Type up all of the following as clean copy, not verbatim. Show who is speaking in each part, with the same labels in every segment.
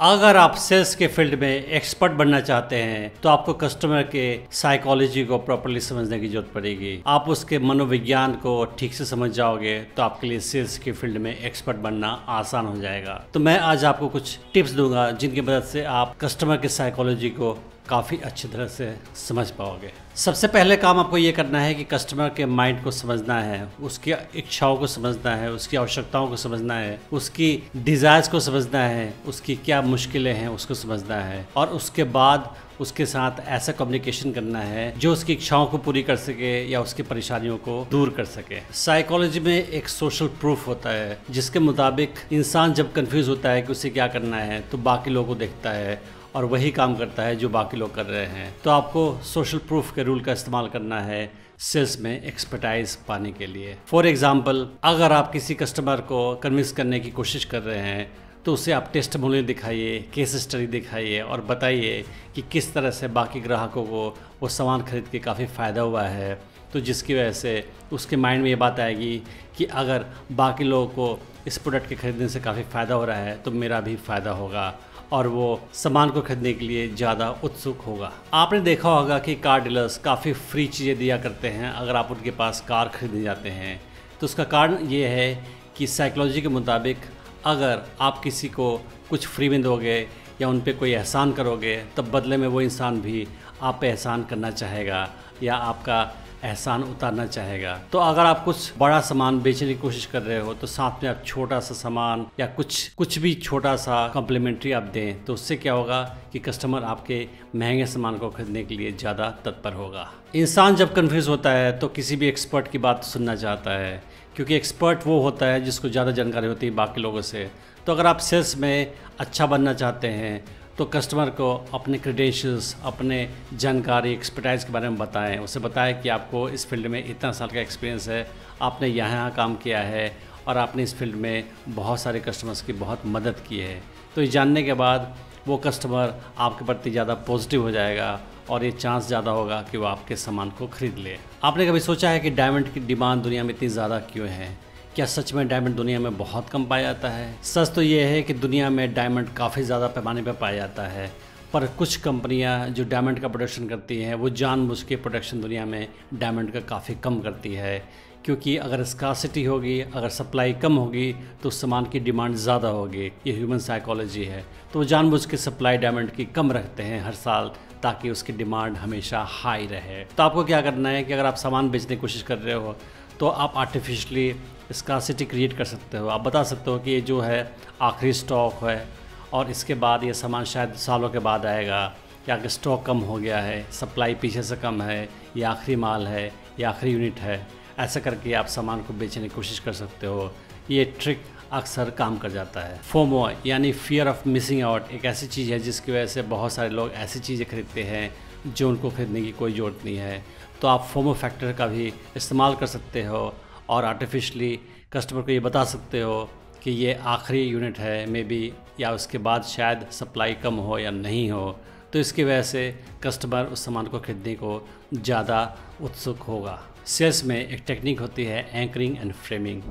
Speaker 1: अगर आप सेल्स के फील्ड में एक्सपर्ट बनना चाहते हैं तो आपको कस्टमर के साइकोलॉजी को प्रॉपर्ली समझने की जरूरत पड़ेगी। आप उसके मनोविज्ञान को ठीक से समझ जाओगे तो आपके लिए सेल्स के फील्ड में एक्सपर्ट बनना आसान हो जाएगा। तो मैं आज आपको कुछ टिप्स दूंगा जिनकी मदद से आप कस्टमर के साइकोलॉजी को काफ़ी अच्छी तरह से समझ पाओगे। सबसे पहले काम आपको ये करना है कि कस्टमर के माइंड को समझना है, उसकी इच्छाओं को समझना है, उसकी आवश्यकताओं को समझना है, उसकी डिज़ायर्स को समझना है, उसकी क्या मुश्किलें हैं उसको समझना है और उसके बाद उसके साथ ऐसा कम्युनिकेशन करना है जो उसकी इच्छाओं को पूरी कर सके या उसकी परेशानियों को दूर कर सके। साइकोलॉजी में एक सोशल प्रूफ होता है जिसके मुताबिक इंसान जब कंफ्यूज होता है कि उसे क्या करना है तो बाकी लोगों को देखता है और वही काम करता है जो बाकी लोग कर रहे हैं। तो आपको सोशल प्रूफ के रूल का इस्तेमाल करना है सेल्स में एक्सपर्टाइज पाने के लिए। फॉर एग्जांपल, अगर आप किसी कस्टमर को कन्विंस करने की कोशिश कर रहे हैं तो उसे आप टेस्टिमोनियल दिखाइए, केस स्टडी दिखाइए और बताइए कि किस तरह से बाकी ग्राहकों को वो सामान खरीद के काफ़ी फ़ायदा हुआ है। तो जिसकी वजह से उसके माइंड में ये बात आएगी कि अगर बाकी लोगों को इस प्रोडक्ट के खरीदने से काफ़ी फ़ायदा हो रहा है तो मेरा भी फ़ायदा होगा और वो सामान को खरीदने के लिए ज़्यादा उत्सुक होगा। आपने देखा होगा कि कार डीलर्स काफ़ी फ्री चीज़ें दिया करते हैं अगर आप उनके पास कार खरीदने जाते हैं। तो उसका कारण ये है कि साइकोलॉजी के मुताबिक अगर आप किसी को कुछ फ्री में दोगे या उन पे कोई एहसान करोगे तब बदले में वो इंसान भी आप पे एहसान करना चाहेगा या आपका एहसान उतारना चाहेगा। तो अगर आप कुछ बड़ा सामान बेचने की कोशिश कर रहे हो तो साथ में आप छोटा सा सामान या कुछ भी छोटा सा कॉम्प्लीमेंट्री आप दें तो उससे क्या होगा कि कस्टमर आपके महंगे सामान को खरीदने के लिए ज़्यादा तत्पर होगा। इंसान जब कन्फ्यूज़ होता है तो किसी भी एक्सपर्ट की बात सुनना चाहता है क्योंकि एक्सपर्ट वो होता है जिसको ज़्यादा जानकारी होती है बाकी लोगों से। तो अगर आप सेल्स में अच्छा बनना चाहते हैं तो कस्टमर को अपने क्रेडेंशियल्स, अपने जानकारी, एक्सपर्टाइज के बारे में बताएं। उसे बताएं कि आपको इस फील्ड में इतना साल का एक्सपीरियंस है, आपने यहाँ काम किया है और आपने इस फील्ड में बहुत सारे कस्टमर्स की बहुत मदद की है। तो ये जानने के बाद वो कस्टमर आपके प्रति ज़्यादा पॉजिटिव हो जाएगा और ये चांस ज़्यादा होगा कि वो आपके सामान को ख़रीद ले। आपने कभी सोचा है कि डायमंड की डिमांड दुनिया में इतनी ज़्यादा क्यों है? क्या सच में डायमंड दुनिया में बहुत कम पाया जाता है? सच तो ये है कि दुनिया में डायमंड काफ़ी ज़्यादा पैमाने पर पाया जाता है, पर कुछ कंपनियां जो डायमंड का प्रोडक्शन करती हैं वो जानबूझ के प्रोडक्शन दुनिया में डायमंड का काफ़ी कम करती है, क्योंकि अगर स्कार्सिटी होगी, अगर सप्लाई कम होगी तो उस सामान की डिमांड ज़्यादा होगी। ये ह्यूमन साइकोलॉजी है। तो वो जानबूझ के सप्लाई डायमंड की कम रखते हैं हर साल ताकि उसकी डिमांड हमेशा हाई रहे। तो आपको क्या करना है कि अगर आप सामान बेचने की कोशिश कर रहे हो तो आप आर्टिफिशियली स्कार्सिटी क्रिएट कर सकते हो। आप बता सकते हो कि ये जो है आखिरी स्टॉक है और इसके बाद ये सामान शायद सालों के बाद आएगा, या कि स्टॉक कम हो गया है, सप्लाई पीछे से कम है, ये आखिरी माल है, ये आखिरी यूनिट है। ऐसा करके आप सामान को बेचने की कोशिश कर सकते हो। ये ट्रिक अक्सर काम कर जाता है। फोमो यानी फियर ऑफ मिसिंग आउट एक ऐसी चीज़ है जिसकी वजह से बहुत सारे लोग ऐसी चीज़ें खरीदते हैं जो उनको खरीदने की कोई ज़रूरत नहीं है। तो आप फोमो फैक्टर का भी इस्तेमाल कर सकते हो और आर्टिफिशली कस्टमर को ये बता सकते हो कि ये आखिरी यूनिट है मे बी, या उसके बाद शायद सप्लाई कम हो या नहीं हो। तो इसकी वजह से कस्टमर उस सामान को खरीदने को ज़्यादा उत्सुक होगा। सेल्स में एक टेक्निक होती है एंकरिंग एंड फ्रेमिंग।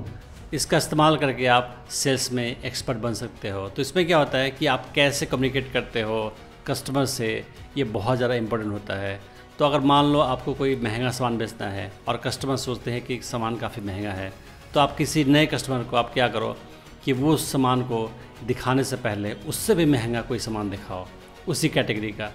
Speaker 1: इसका इस्तेमाल करके आप सेल्स में एक्सपर्ट बन सकते हो। तो इसमें क्या होता है कि आप कैसे कम्युनिकेट करते हो कस्टमर से, ये बहुत ज़्यादा इम्पोर्टेंट होता है। तो अगर मान लो आपको कोई महंगा सामान बेचना है और कस्टमर सोचते हैं कि सामान काफ़ी महंगा है, तो आप किसी नए कस्टमर को आप क्या करो कि वो उस सामान को दिखाने से पहले उससे भी महंगा कोई सामान दिखाओ उसी कैटेगरी का।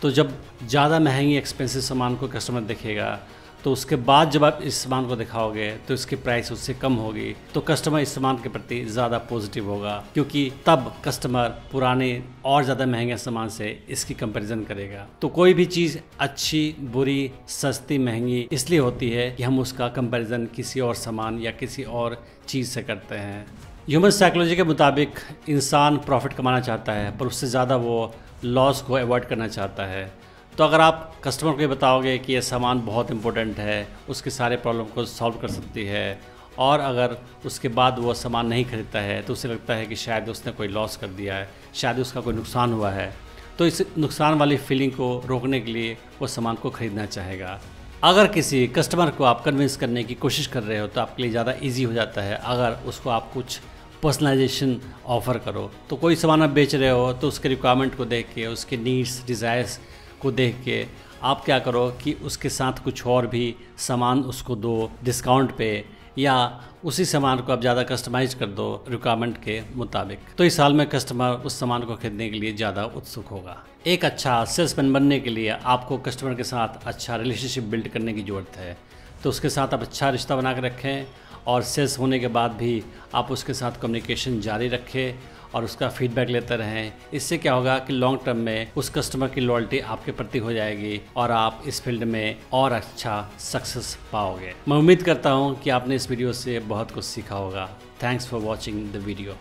Speaker 1: तो जब ज़्यादा महंगी एक्सपेंसिव सामान को कस्टमर देखेगा तो उसके बाद जब आप इस सामान को दिखाओगे तो इसकी प्राइस उससे कम होगी, तो कस्टमर इस सामान के प्रति ज़्यादा पॉजिटिव होगा, क्योंकि तब कस्टमर पुराने और ज़्यादा महंगे सामान से इसकी कंपैरिजन करेगा। तो कोई भी चीज़ अच्छी, बुरी, सस्ती, महंगी इसलिए होती है कि हम उसका कंपैरिजन किसी और सामान या किसी और चीज़ से करते हैं। ह्यूमन साइकोलॉजी के मुताबिक इंसान प्रॉफिट कमाना चाहता है पर उससे ज़्यादा वो लॉस को अवॉइड करना चाहता है। तो अगर आप कस्टमर को ये बताओगे कि ये सामान बहुत इंपॉर्टेंट है, उसके सारे प्रॉब्लम को सॉल्व कर सकती है, और अगर उसके बाद वो सामान नहीं खरीदता है तो उसे लगता है कि शायद उसने कोई लॉस कर दिया है, शायद उसका कोई नुकसान हुआ है, तो इस नुकसान वाली फीलिंग को रोकने के लिए वो सामान को खरीदना चाहेगा। अगर किसी कस्टमर को आप कन्विंस करने की कोशिश कर रहे हो तो आपके लिए ज़्यादा ईजी हो जाता है अगर उसको आप कुछ पर्सनलाइजेशन ऑफ़र करो। तो कोई सामान आप बेच रहे हो तो उसके रिक्वायरमेंट को देख के, उसके नीड्स डिज़ायर्स को देख के आप क्या करो कि उसके साथ कुछ और भी सामान उसको दो डिस्काउंट पे, या उसी सामान को आप ज़्यादा कस्टमाइज कर दो रिक्वायरमेंट के मुताबिक। तो इस साल में कस्टमर उस सामान को खरीदने के लिए ज़्यादा उत्सुक होगा। एक अच्छा सेल्समैन बनने के लिए आपको कस्टमर के साथ अच्छा रिलेशनशिप बिल्ड करने की ज़रूरत है। तो उसके साथ आप अच्छा रिश्ता बना के रखें और सेल्स होने के बाद भी आप उसके साथ कम्युनिकेशन जारी रखें और उसका फीडबैक लेते रहें। इससे क्या होगा कि लॉन्ग टर्म में उस कस्टमर की लॉयल्टी आपके प्रति हो जाएगी और आप इस फील्ड में और अच्छा सक्सेस पाओगे। मैं उम्मीद करता हूँ कि आपने इस वीडियो से बहुत कुछ सीखा होगा। Thanks for watching the video.